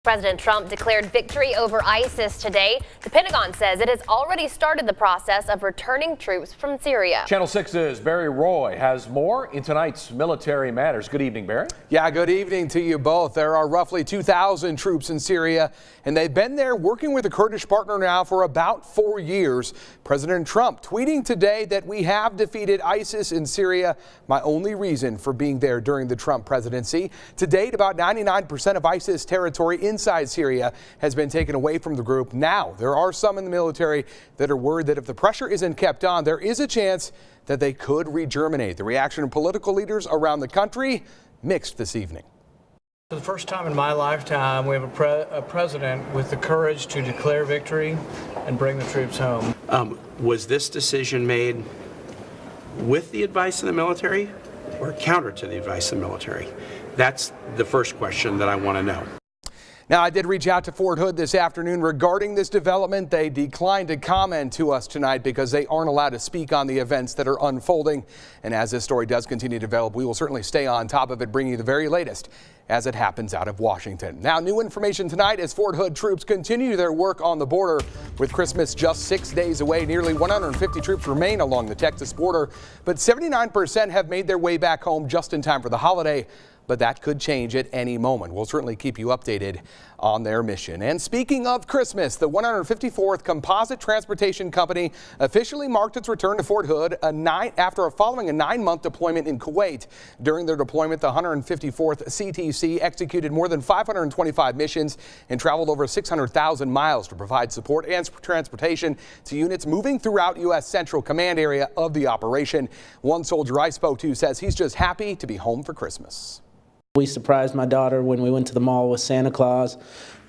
President Trump declared victory over ISIS today. The Pentagon says it has already started the process of returning troops from Syria. Channel 6's Bary Roy has more in tonight's Military Matters. Good evening, Bary. Yeah, good evening to you both. There are roughly 2,000 troops in Syria, and they've been there working with a Kurdish partner now for about 4 years. President Trump tweeting today that we have defeated ISIS in Syria, my only reason for being there during the Trump presidency. To date, about 99% of ISIS territory inside Syria has been taken away from the group. Now, there are some in the military that are worried that if the pressure isn't kept on, there is a chance that they could re-germinate. The reaction of political leaders around the country mixed this evening. For the first time in my lifetime, we have a president with the courage to declare victory and bring the troops home. Was this decision made with the advice of the military or counter to the advice of the military? That's the first question that I want to know. Now, I did reach out to Fort Hood this afternoon regarding this development. They declined to comment to us tonight because they aren't allowed to speak on the events that are unfolding. And as this story does continue to develop, we will certainly stay on top of it, bringing you the very latest as it happens out of Washington. Now, new information tonight as Fort Hood troops continue their work on the border. With Christmas just 6 days away, nearly 150 troops remain along the Texas border, but 79% have made their way back home just in time for the holiday. But that could change at any moment. We'll certainly keep you updated on their mission. And speaking of Christmas, the 154th Composite Transportation Company officially marked its return to Fort Hood after following a 9-month deployment in Kuwait. During their deployment, the 154th CTC executed more than 525 missions and traveled over 600,000 miles to provide support and transportation to units moving throughout U.S. Central Command area of the operation. One soldier I spoke to says he's just happy to be home for Christmas. We surprised my daughter when we went to the mall with Santa Claus,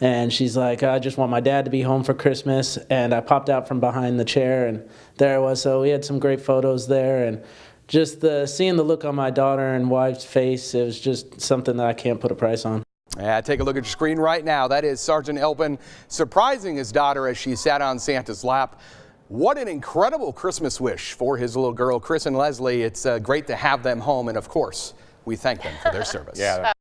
and she's like, I just want my dad to be home for Christmas. And I popped out from behind the chair, and there I was. So we had some great photos there, and just seeing the look on my daughter and wife's face, it was just something that I can't put a price on. Yeah, take a look at your screen right now. That is Sergeant Elpin surprising his daughter as she sat on Santa's lap. What an incredible Christmas wish for his little girl, Chris and Leslie. It's great to have them home, and of course, we thank them for their service. Yeah.